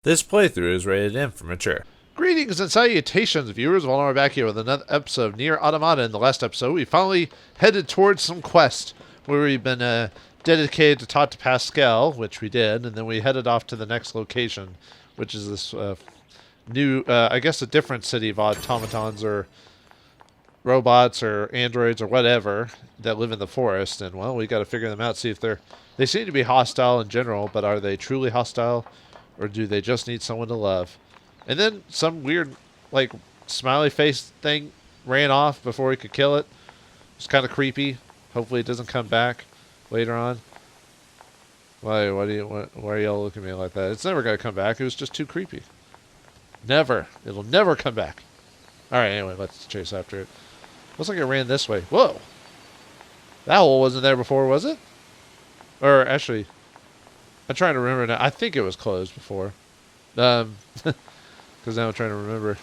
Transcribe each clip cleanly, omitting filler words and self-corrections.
This playthrough is rated M for mature. Greetings and salutations, viewers. Vauldemare back here with another episode of Nier Automata. In the last episode, we finally headed towards some quest where we've been dedicated to talk to Pascal, which we did, and then we headed off to the next location, which is this new, I guess a different city of automatons or robots or androids or whatever that live in the forest. And, well, we got to figure them out, see if they seem to be hostile in general, but are they truly hostile? Or do they just need someone to love? And then some weird, like, smiley face thing ran off before we could kill it. It's kind of creepy. Hopefully it doesn't come back later on. Why are y'all looking at me like that? It's never going to come back. It was just too creepy. Never. It'll never come back. Alright, anyway, let's chase after it. Looks like it ran this way. Whoa! That hole wasn't there before, was it? Or, actually... I'm trying to remember now. I think it was closed before. Because now I'm trying to remember.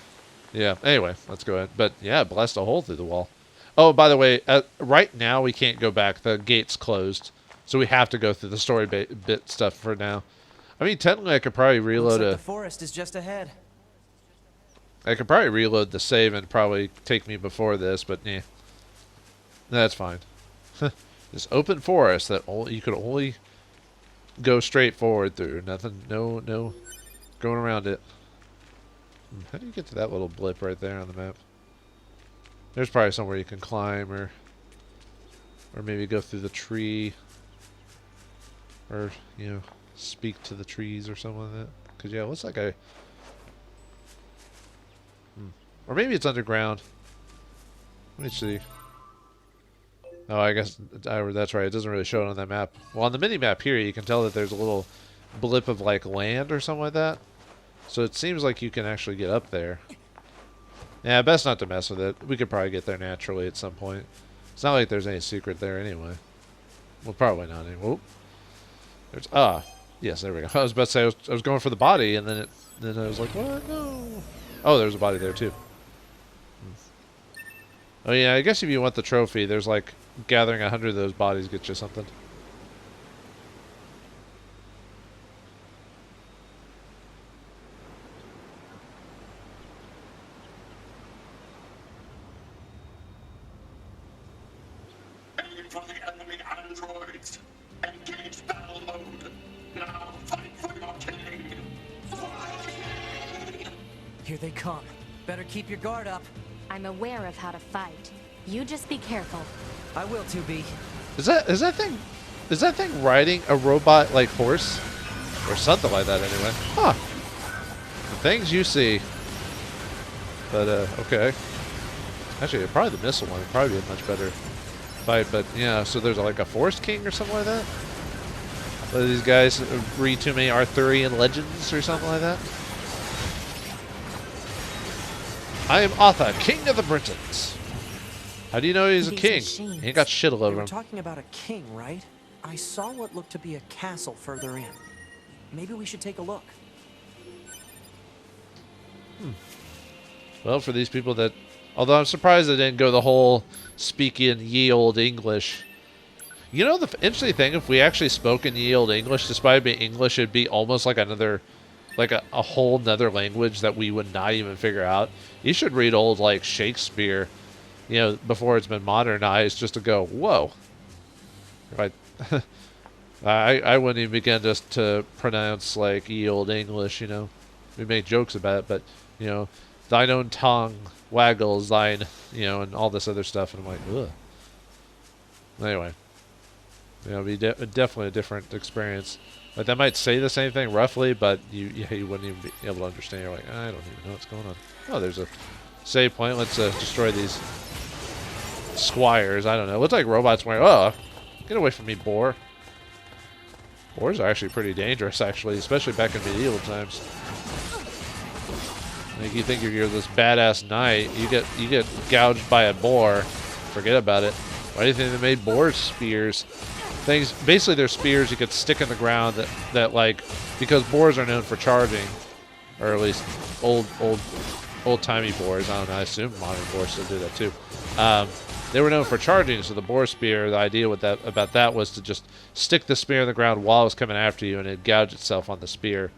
Yeah, anyway, let's go ahead. But, yeah, blast a hole through the wall. Oh, by the way, right now we can't go back. The gate's closed. So we have to go through the story bit stuff for now. I mean, technically I could probably reload the forest is just ahead. I could probably reload the save and probably take me before this, but yeah. That's fine. This open forest that you could only... go straight forward through. Nothing, no going around it. How do you get to that little blip right there on the map? There's probably somewhere you can climb or maybe go through the tree or, you know, speak to the trees or something like that. Because, yeah, it looks like or maybe it's underground. Let me see. Oh, I guess that's right. It doesn't really show it on that map. Well, on the mini-map here, you can tell that there's a little blip of, like, land or something like that. So it seems like you can actually get up there. Yeah, best not to mess with it. We could probably get there naturally at some point. It's not like there's any secret there anyway. Well, probably not anymore. There's... yes, there we go. I was about to say, I was going for the body, and then I was like, what? No. Oh, there's a body there, too. Oh, yeah, I guess if you want the trophy, there's, like... gathering 100 of those bodies gets you something. Aim for the enemy androids. Engage battle mode. Now fight for your king. Fight! Here they come. Better keep your guard up. I'm aware of how to fight. You just be careful. I will, 2B. Is that thing riding a robot like horse or something like that anyway? Huh. The things you see. But okay. Actually, probably the missile one would probably be a much better fight. But yeah, so there's like a forest king or something like that. What are these guys read too many Arthurian legends or something like that? I am Arthur, King of the Britons. How do you know he's a king? He ain't got shit all over You were him. talking about a king, right? I saw what looked to be a castle further in. Maybe we should take a look. Well, for these people that... Although I'm surprised they didn't go the whole speaking ye olde English. You know, the interesting thing, if we actually spoke in ye olde English, despite being English, it'd be almost like another... like a whole nother language that we would not even figure out. You should read old, like, Shakespeare... you know, before it's been modernized, just to go, whoa. Right. I wouldn't even begin just to pronounce, like, ye old English, you know. We make jokes about it, but, you know, thine own tongue waggles thine, you know, and all this other stuff. And I'm like, ugh. Anyway. You know, it'd be definitely a different experience. Like, they might say the same thing roughly, but you wouldn't even be able to understand. You're like, I don't even know what's going on. Oh, there's a save point. Let's destroy these squires. I don't know. It looks like robots wearing... Oh, get away from me, boar. Boars are actually pretty dangerous, actually, especially back in medieval times. Like, you think you're this badass knight, you get gouged by a boar. Forget about it. Why do you think they made boar spears? Things, basically, they're spears you could stick in the ground that like, because boars are known for charging, or at least old-timey boars. I don't know. I assume modern boars still do that too. They were known for charging, so the boar spear, the idea about that was to just stick the spear in the ground while it was coming after you, and it'd gouge itself on the spear.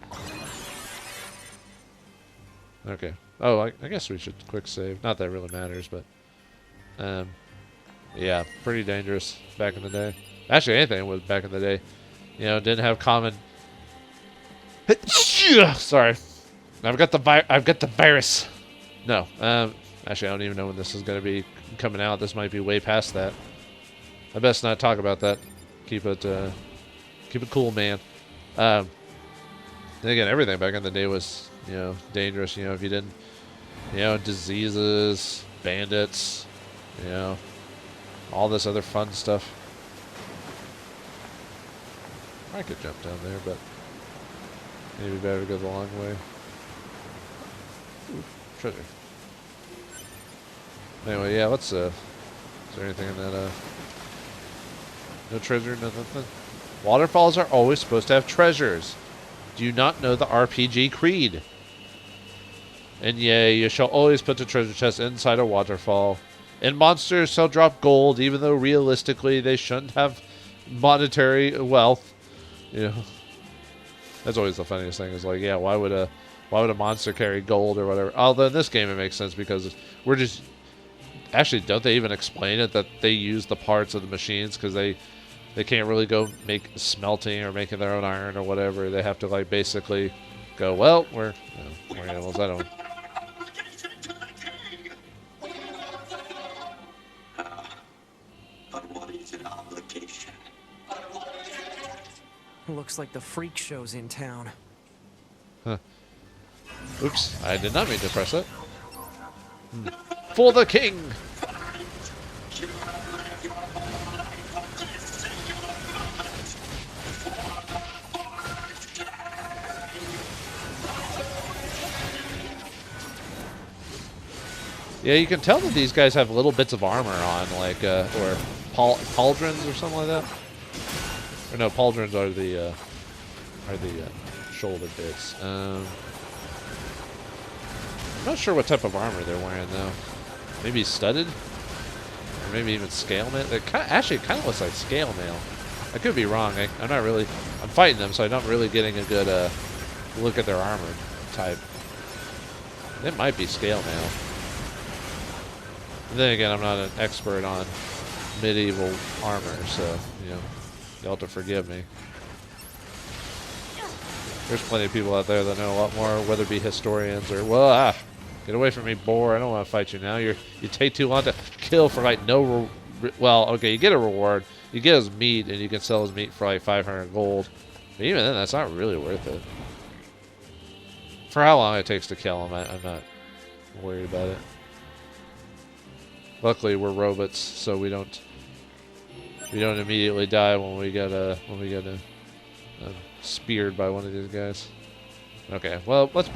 Okay. Oh, I guess we should quick save. Not that it really matters, but yeah, pretty dangerous back in the day. Actually, anything was back in the day. You know, didn't have common. Sorry, I've got the virus. No, actually, I don't even know when this is going to be coming out. This might be way past that. I best not talk about that. Keep it cool, man. And again, everything back in the day was, you know, dangerous. You know, if you didn't, you know, diseases, bandits, you know, all this other fun stuff. I could jump down there, but maybe better to go the long way. Ooh, treasure. Anyway, yeah, let's, is there anything in that, no treasure, nothing? Waterfalls are always supposed to have treasures. Do you not know the RPG creed? And yea, you shall always put the treasure chest inside a waterfall. And monsters shall drop gold, even though realistically they shouldn't have monetary wealth. You know, that's always the funniest thing. Is like, yeah, why would a monster carry gold or whatever? Although in this game it makes sense because we're just actually, don't they even explain it that they use the parts of the machines because they can't really go make smelting or making their own iron or whatever. They have to like basically go, well, we're animals. I don't. But what is an obligation? Looks like the freak show's in town. Huh. Oops, I did not mean to press it. For the king! Yeah, you can tell that these guys have little bits of armor on, like, or pauldrons or something like that. Or no, pauldrons are the shoulder bits. I'm not sure what type of armor they're wearing though. Maybe studded, or maybe even scale mail. It actually kind of looks like scale mail. I could be wrong. I'm not really. I'm fighting them, so I'm not really getting a good look at their armor type. It might be scale mail. And then again, I'm not an expert on medieval armor, so you know. You'll have to forgive me. There's plenty of people out there that know a lot more, whether it be historians or, well, get away from me, boar. I don't want to fight you now. You take too long to kill for like no, well, okay, you get a reward. You get his meat, and you can sell his meat for like 500 gold. But even then, that's not really worth it. For how long it takes to kill him, I'm not worried about it. Luckily, we're robots, so we don't immediately die when we get speared by one of these guys. Okay, well let's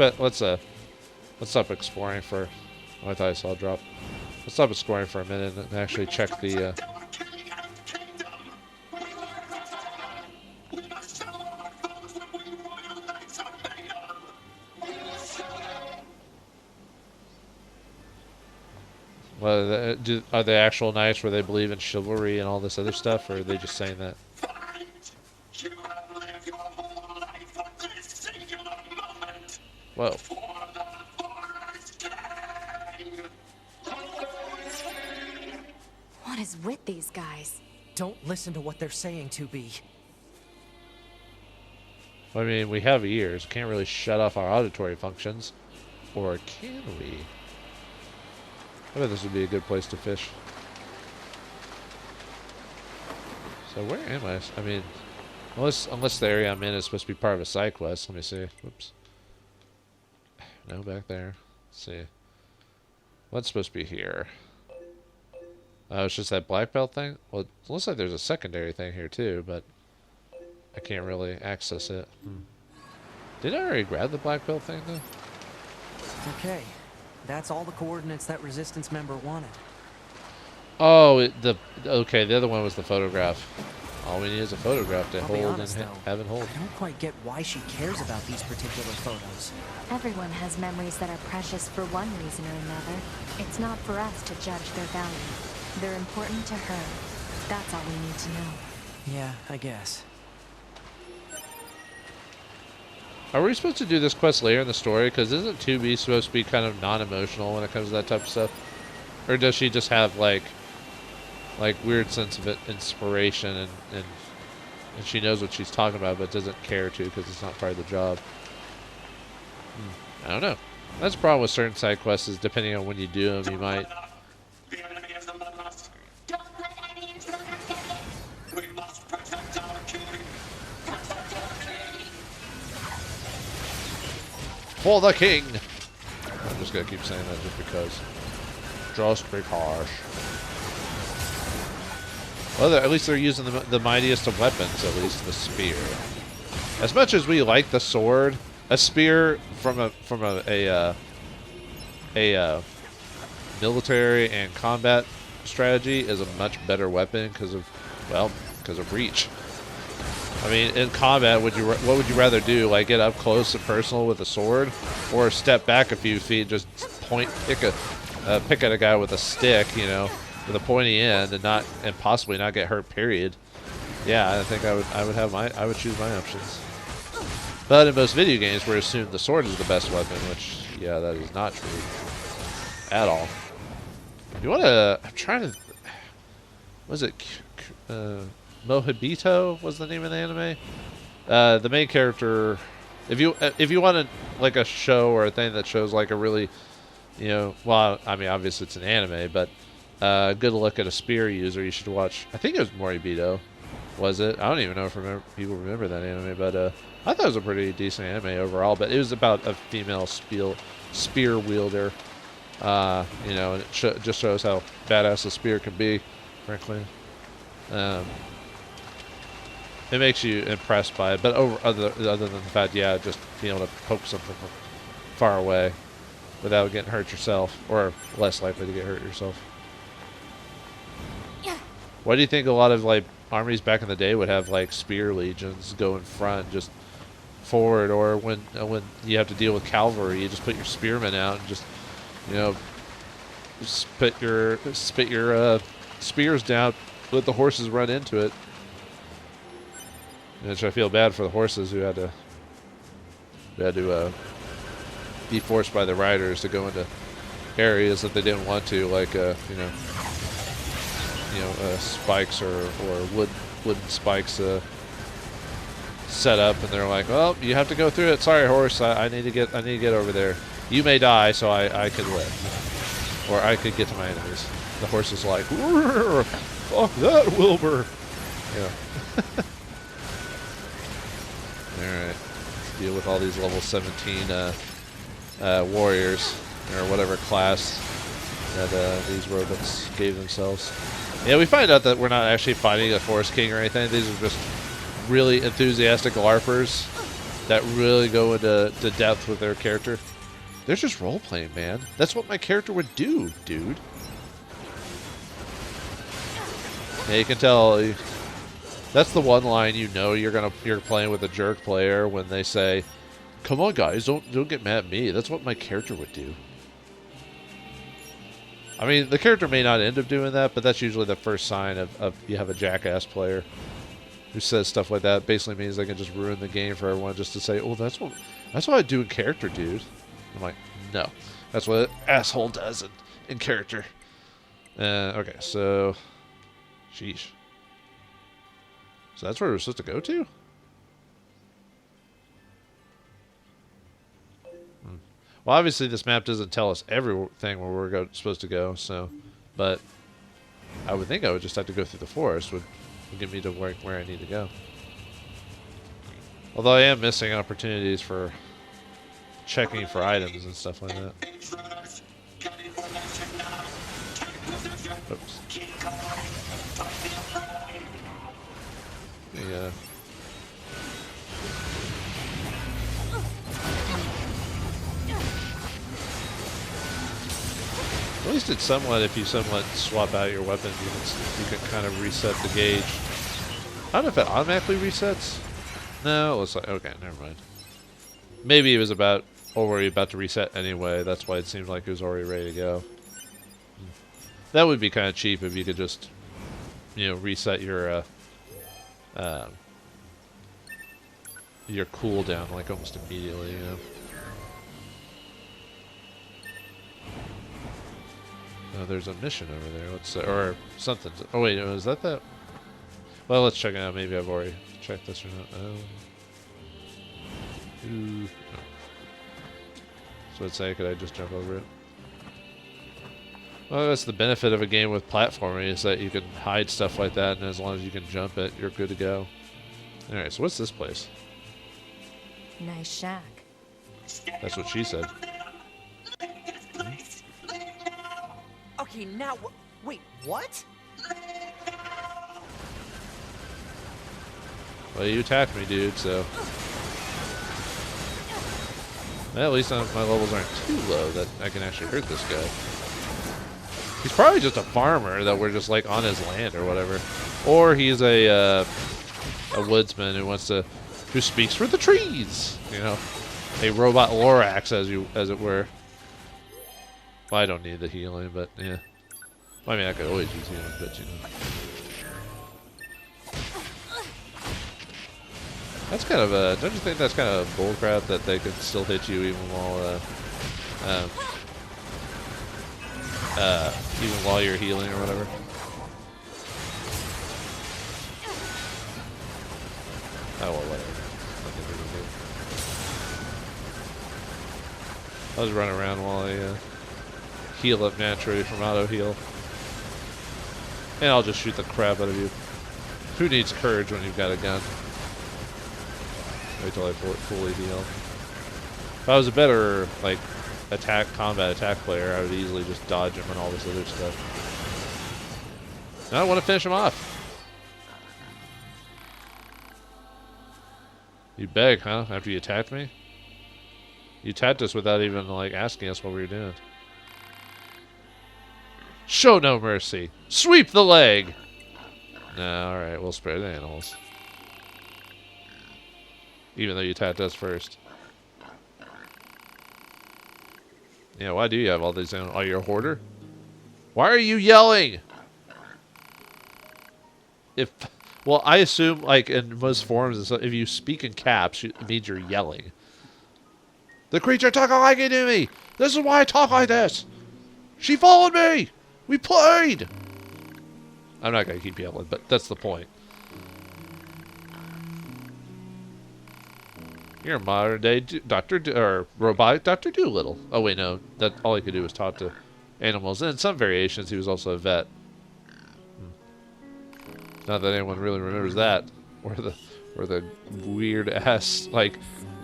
stop exploring for. Oh, I thought I saw a drop. Let's stop exploring for a minute and actually check the. Well, are they actual knights where they believe in chivalry and all this other stuff, or are they just saying that? Whoa. What is with these guys? Don't listen to what they're saying, 2B. I mean, we have ears. Can't really shut off our auditory functions. Or can we? I bet this would be a good place to fish. So where am I? I mean, unless the area I'm in is supposed to be part of a side quest. Let me see. Whoops. No, back there. Let's see. What's supposed to be here? Oh, it's just that black belt thing? Well, it looks like there's a secondary thing here too, but I can't really access it. Did I already grab the black belt thing though? Okay, that's all the coordinates that Resistance member wanted. Oh, okay, the other one was the photograph. All we need is a photograph to hold and have it hold. I don't quite get why she cares about these particular photos. Everyone has memories that are precious for one reason or another. It's not for us to judge their value. They're important to her. That's all we need to know. Yeah, I guess. Are we supposed to do this quest later in the story? Because isn't 2B supposed to be kind of non-emotional when it comes to that type of stuff? Or does she just have like weird sense of inspiration and she knows what she's talking about but doesn't care to because it's not part of the job? I don't know. That's the problem with certain side quests is depending on when you do them, you might... The enemy is among us. Don't let any intruders get in. We must protect our king. Protect our king. For the king! I'm just gonna keep saying that just because. Just because. Well, at least they're using the mightiest of weapons, at least the spear. As much as we like the sword, a spear from a military and combat strategy is a much better weapon because of reach. I mean, in combat, what would you rather do? Like get up close and personal with a sword, or step back a few feet, just pick at a guy with a stick, you know, with a pointy end, and possibly not get hurt. Period. Yeah, I think I would choose my options. But in most video games, we're assumed the sword is the best weapon, which, yeah, that is not true at all. You want to... I'm trying to... Was it... Mohibito was the name of the anime? The main character... If you want like a show or a thing that shows like a really, you know... Well, I mean, obviously it's an anime, but good look at a spear user, you should watch... I think it was Moribito. Was it? I don't even know if people remember that anime, but... I thought it was a pretty decent anime overall, but it was about a female spear wielder. You know, and it just shows how badass a spear can be, frankly. It makes you impressed by it, but other than the fact, yeah, just being able to poke something from far away without getting hurt yourself, or less likely to get hurt yourself. Yeah. Why do you think a lot of like armies back in the day would have like spear legions go in front, just forward, or when you have to deal with cavalry, you just put your spearmen out and just, you know, spit your spears down, let the horses run into it. Which I feel bad for the horses who had to be forced by the riders to go into areas that they didn't want to, like spikes or wooden spikes set up, and they're like, well, you have to go through it. Sorry, horse, I need to get over there. You may die, so I could live, or I could get to my enemies. The horse is like, fuck that, Wilbur. Yeah. All right, let's deal with all these level 17 warriors, or whatever class that these robots gave themselves. Yeah, we find out that we're not actually fighting a forest king or anything. These are just really enthusiastic LARPers that really go into depth with their character. They're just role-playing, man. That's what my character would do, dude. Yeah, you can tell. That's the one line you know you're playing with a jerk player when they say, "Come on, guys, don't get mad at me." That's what my character would do. I mean, the character may not end up doing that, but that's usually the first sign of you have a jackass player who says stuff like that. Basically means they can just ruin the game for everyone just to say, "Oh, that's what I do in character, dude." I'm like, no, that's what an asshole does in character. Okay, so, sheesh. So that's where we're supposed to go to? Well, obviously this map doesn't tell us everything where we're supposed to go, so, but I would think I would just have to go through the forest would get me to where I need to go. Although I am missing opportunities for checking for items and stuff like that. Intruders, get information now. Take position. Oops. Keep going. Don't be afraid. Yeah. At least it's somewhat, if you somewhat swap out your weapons, you can kind of reset the gauge. I don't know if it automatically resets. No, it looks like, okay, never mind. Maybe it was already about to reset anyway. That's why it seemed like it was already ready to go. That would be kind of cheap if you could just, you know, reset your your cooldown like almost immediately, you know. Oh, there's a mission over there. Let's or something. Oh wait, is that that? Well, let's check it out. Maybe I've already checked this or not. Ooh. No. So I'd say, could I just jump over it? Well, that's the benefit of a game with platforming, is that you can hide stuff like that, and as long as you can jump it, you're good to go. Alright, so what's this place? Nice shack. That's what she said. Okay, now wait, what? Well, you attacked me, dude, so... Well, at least my levels aren't too low that I can actually hurt this guy. He's probably just a farmer that we're just, like, on his land or whatever. Or he's a woodsman who speaks for the trees, you know? A robot Lorax, as it were. Well, I don't need the healing, but, yeah. Well, I mean, I could always use healing, but, you know. That's kind of a... Don't you think that's kind of bullcrap that they could still hit you even while you're healing or whatever? Oh, well, whatever. I'll just run around while I heal up naturally from auto heal. And I'll just shoot the crap out of you. Who needs courage when you've got a gun? Wait till I fully heal. If I was a better, like, combat attack player, I would easily just dodge him and all this other stuff. Now I want to finish him off. You beg, huh? After you attacked me? You attacked us without even, like, asking us what we were doing. Show no mercy. Sweep the leg! No, alright, we'll spare the animals. Even though you attacked us first. Yeah, why do you have all these animals? Oh, you're a hoarder? Why are you yelling? Well, I assume, like, in most forums and stuff, if you speak in caps, it means you're yelling. The creature took a liking to me! This is why I talk like this! She followed me! We played! I'm not going to keep yelling, but that's the point. You're a modern day robotic Dr. Doolittle. Oh wait, no. That all he could do was talk to animals. And in some variations, he was also a vet. Not that anyone really remembers that, or the weird ass like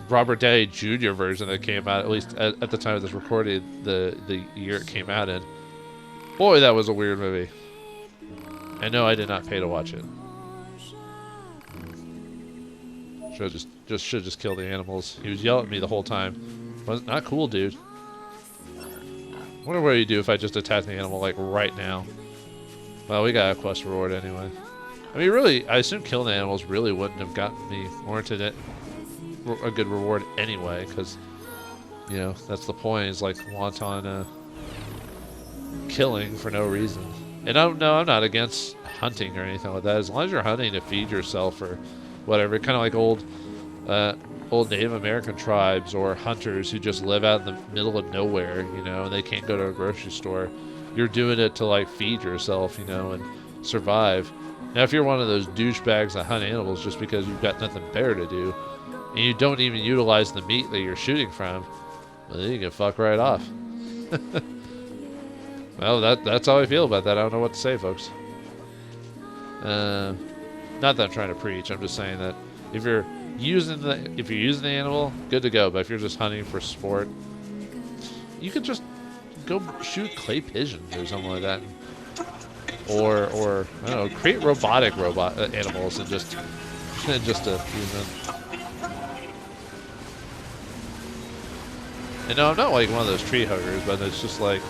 Robert Downey Jr. version that came out, at least at the time of this recording, the year it came out in. Boy, that was a weird movie. And no, I did not pay to watch it. Should just kill the animals. He was yelling at me the whole time. Was not cool, dude. Wonder what you do if I just attack the animal like right now. Well, we got a quest reward anyway. I mean, really, I assume killing the animals really wouldn't have gotten me warranted it a good reward anyway, because you know that's the point. Is like wanton killing for no reason. And I'm not against hunting or anything like that. As long as you're hunting to feed yourself or whatever, kind of like old Native American tribes or hunters who just live out in the middle of nowhere, you know, and they can't go to a grocery store. You're doing it to like feed yourself, you know, and survive. Now, if you're one of those douchebags that hunt animals just because you've got nothing better to do, and you don't even utilize the meat that you're shooting from, well, then you can fuck right off. Well, that's how I feel about that. I don't know what to say, folks. Not that I'm trying to preach. I'm just saying that if you're using the animal, good to go. But if you're just hunting for sport, you could just go shoot clay pigeons or something like that, or I don't know, create robotic animals and just use them. And no, I'm not like one of those tree huggers, but it's just like,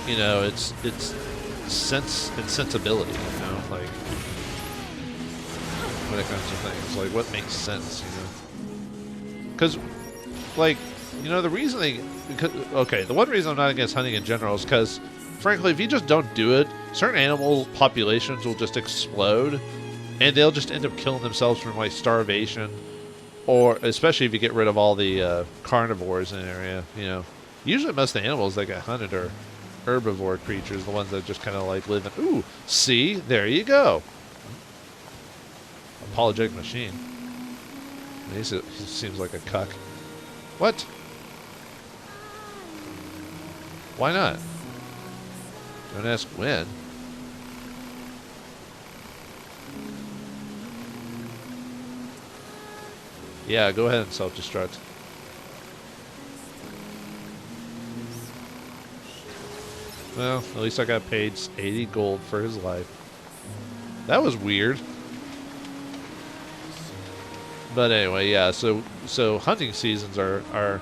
you know, it's sense and sensibility, you know, like when it comes to things, like what makes sense, you know? Because, like, you know, the one reason I'm not against hunting in general is because, frankly, if you just don't do it, certain animal populations will just explode, and they'll just end up killing themselves from like starvation, or especially if you get rid of all the carnivores in an area, you know. Usually most of the animals that get hunted are herbivore creatures, the ones that just kind of like live in. Ooh, see, there you go. Apologetic machine. He seems like a cuck. What? Why not? Don't ask when. Yeah, go ahead and self-destruct. Well, at least I got paid 80 gold for his life. That was weird. But anyway, yeah, so hunting seasons are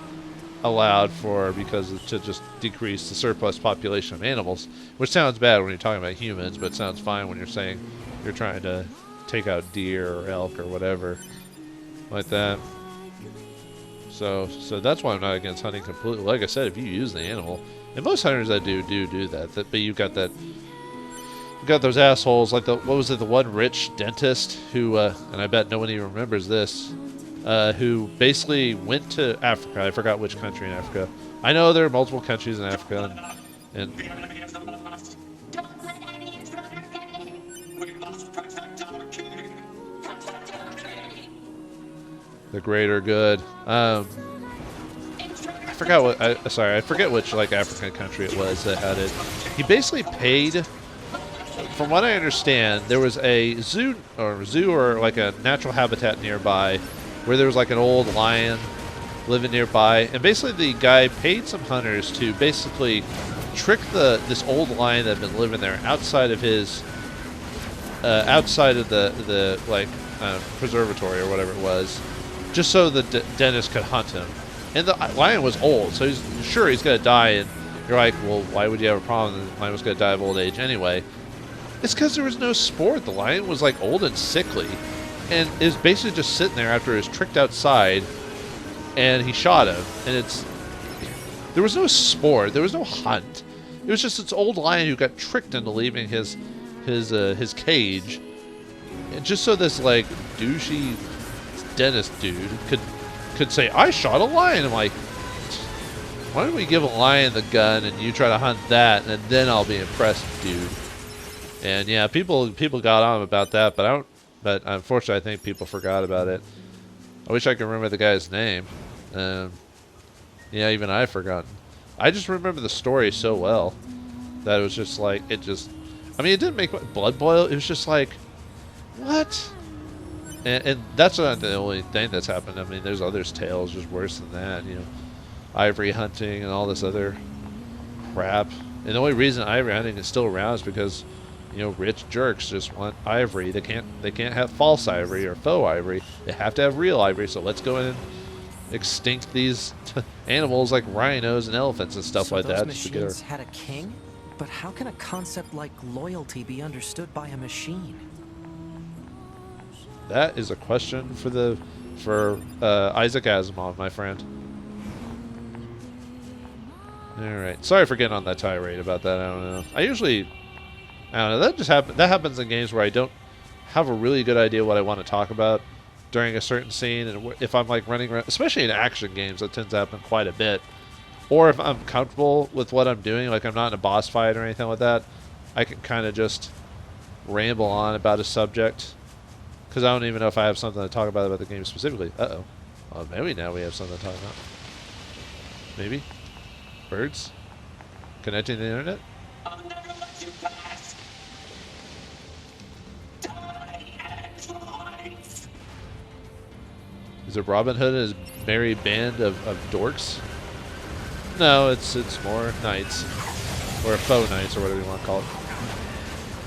allowed for because to just decrease the surplus population of animals, which sounds bad when you're talking about humans, but sounds fine when you're saying you're trying to take out deer or elk or whatever like that. So that's why I'm not against hunting completely. Like I said, if you use the animal, and most hunters that do that, but you've got those assholes like the one rich dentist who and I bet no one even remembers this, who basically went to Africa. I forgot which country in Africa. I know there are multiple countries in Africa, and The enemy is the lost. Don't let any of them get in. We must protect our king. Protect our king. the greater good. I forgot what. I forget which like African country it was that had it. He basically paid. From what I understand, there was a zoo or like a natural habitat nearby, where there was like an old lion living nearby, and basically the guy paid some hunters to basically trick this old lion that had been living there outside of his the like preservatory or whatever it was, just so the dentist could hunt him. And the lion was old, so he's sure he's gonna die. And you're like, well, why would you have a problem? The lion was gonna die of old age anyway. It's because there was no sport. The lion was like old and sickly, and is basically just sitting there after he was tricked outside, and he shot him. And there was no sport. There was no hunt. It was just this old lion who got tricked into leaving his cage, and just so this like douchey dentist dude could say, I shot a lion. I'm like, why don't we give a lion the gun and you try to hunt that, and then I'll be impressed, dude. And yeah, people got on about that, but unfortunately I think people forgot about it. I wish I could remember the guy's name. Yeah, even I've forgotten. I just remember the story so well that it was just like, I mean, it didn't make my blood boil. It was just like, what? And that's not the only thing that's happened. I mean, there's others tales just worse than that, you know. Ivory hunting and all this other crap. And the only reason ivory hunting is still around is because, you know, rich jerks just want ivory. They can't have false ivory or faux ivory. They have to have real ivory. So let's go in and extinct these animals like rhinos and elephants and stuff like that. Those machines had a king? But how can a concept like loyalty be understood by a machine? That is a question for Isaac Asimov, my friend. All right. Sorry for getting on that tirade about that. I don't know. I don't know. That happens in games where I don't have a really good idea what I want to talk about during a certain scene, and if I'm like running around, especially in action games, that tends to happen quite a bit. Or if I'm comfortable with what I'm doing, like I'm not in a boss fight or anything like that, I can kind of just ramble on about a subject, because I don't even know if I have something to talk about the game specifically. Uh-oh. Well, maybe now we have something to talk about. Maybe? Birds? Connecting to the internet? I'll never let you pass. Die and life. Is it Robin Hood and his merry band of dorks? No, it's more knights. Or faux knights, or whatever you want to call it.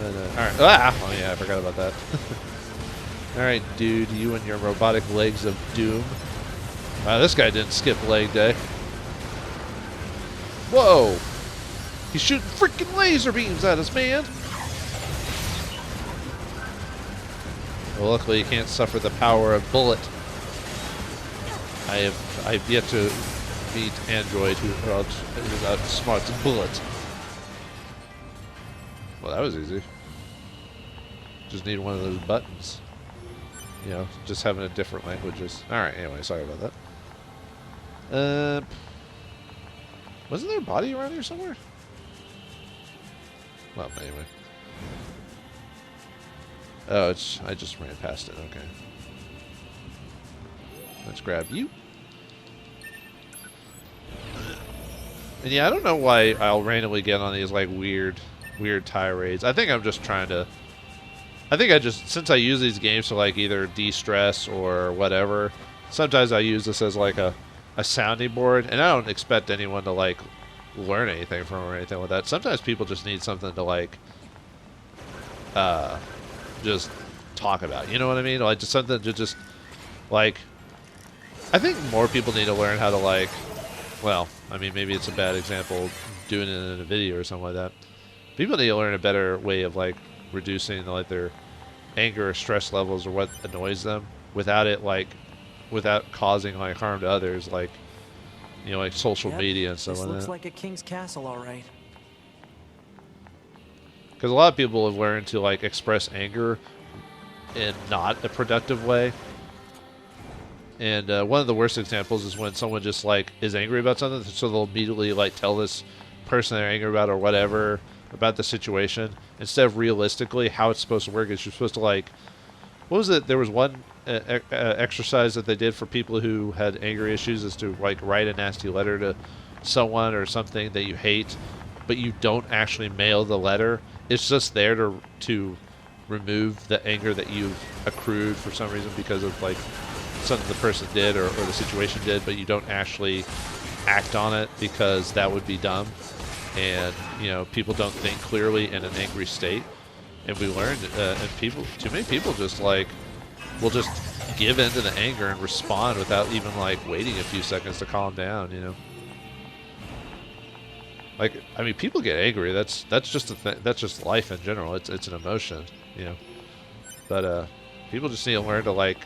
Alright. Oh yeah, I forgot about that. Alright, dude, you and your robotic legs of doom. Wow, this guy didn't skip leg day. Whoa! He's shooting freaking laser beams at us, man! Well, luckily you can't suffer the power of bullet. I've yet to meet Android who outsmarts bullet. Well, that was easy. Just need one of those buttons. You know, just having it different languages. All right. Anyway, sorry about that. Wasn't there a body around here somewhere? Well, anyway. Oh, I just ran past it. Okay. Let's grab you. And yeah, I don't know why I'll randomly get on these like weird tirades. I think I'm just trying to. I think since I use these games to like either de-stress or whatever, sometimes I use this as like a sounding board, and I don't expect anyone to like learn anything from or anything like that. Sometimes people just need something to like just talk about. You know what I mean? Like just something to just like. I think more people need to learn how to like. Well, I mean, maybe it's a bad example doing it in a video or something like that. People need to learn a better way of like reducing like their anger or stress levels or what annoys them without causing like harm to others, like you know, like social media and stuff like that. This looks like a king's castle, all right. Because a lot of people have learned to like express anger in not a productive way. And one of the worst examples is when someone just like is angry about something, so they'll immediately like tell this person they're angry about or whatever about the situation, instead of realistically how it's supposed to work. Is you're supposed to like, what was it? There was one exercise that they did for people who had anger issues, is to like write a nasty letter to someone or something that you hate, but you don't actually mail the letter. It's just there to remove the anger that you've accrued for some reason because of like something the person did or the situation did, but you don't actually act on it because that would be dumb. And you know, people don't think clearly in an angry state. And we learned, and too many people just like will just give in to the anger and respond without even like waiting a few seconds to calm down. You know, like I mean, people get angry. That's just a thing. That's just life in general. It's an emotion. You know, but people just need to learn to like,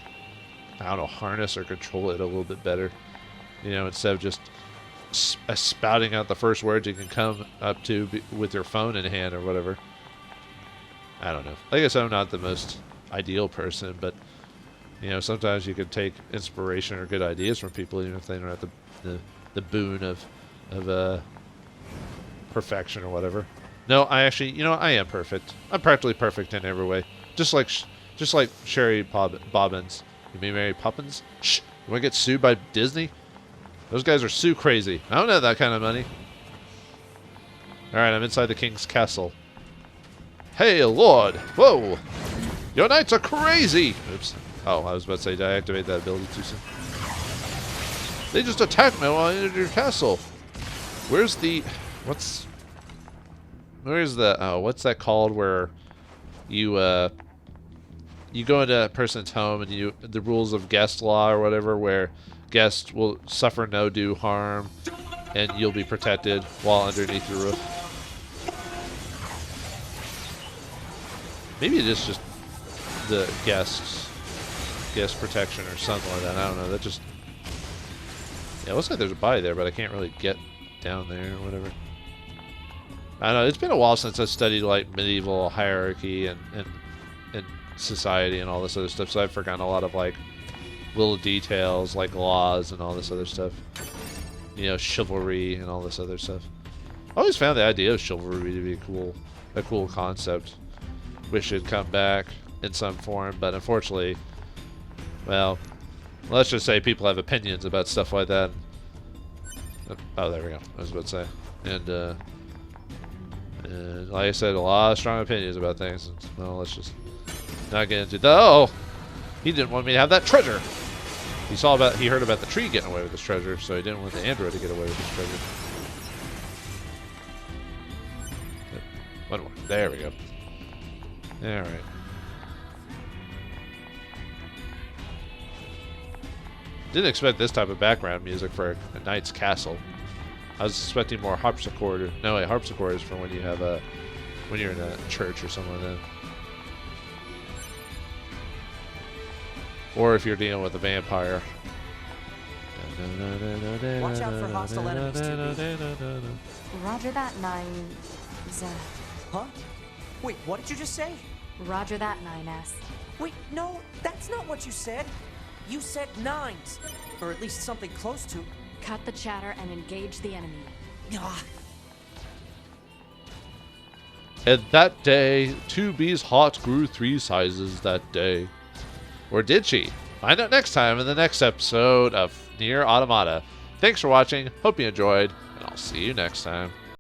I don't know, harness or control it a little bit better, you know, instead of just spouting out the first words you can come up to with your phone in hand or whatever. I don't know. Like I said, I'm not the most ideal person, but you know, sometimes you can take inspiration or good ideas from people, even if they don't have the boon of perfection or whatever. No, I actually, you know, I am perfect. I'm practically perfect in every way. Just like Sherry Bobbins. You mean Mary Poppins? Shh! You want to get sued by Disney? Those guys are sue crazy. I don't have that kind of money. Alright, I'm inside the king's castle. Hey, Lord! Whoa! Your knights are crazy! Oops. Oh, I was about to say, did I activate that ability too soon? They just attacked me while I entered your castle. Where's the... What's that called where you go into a person's home and the rules of guest law or whatever, where guests will suffer no due harm and you'll be protected while underneath your roof. Maybe it is just the guest protection or something like that. I don't know. That just, yeah, it looks like there's a body there, but I can't really get down there or whatever. I don't know. It's been a while since I studied like medieval hierarchy and society and all this other stuff, so I've forgotten a lot of like little details like laws and all this other stuff. You know, chivalry and all this other stuff. I always found the idea of chivalry to be a cool concept. Wish it'd come back in some form, but unfortunately, well, let's just say people have opinions about stuff like that. Oh, there we go. I was about to say. And like I said, a lot of strong opinions about things. And, well, let's just not get into that. Oh, he didn't want me to have that treasure. He heard about the tree getting away with this treasure, so he didn't want the android to get away with this treasure. One more. There we go. All right. Didn't expect this type of background music for a knight's castle. I was expecting more harpsichord. No, wait, harpsichord is for when you have when you're in a church or something like that. Or if you're dealing with a vampire. Watch out for hostile enemies, 2B. Roger that, nine. Huh? Wait, what did you just say? Roger that, 9S. Wait, no, that's not what you said. You said 9s. Or at least something close to. Cut the chatter and engage the enemy. Ah, And that day, 2B's heart grew 3 sizes that day. Or did she? Find out next time in the next episode of Nier Automata. Thanks for watching, hope you enjoyed, and I'll see you next time.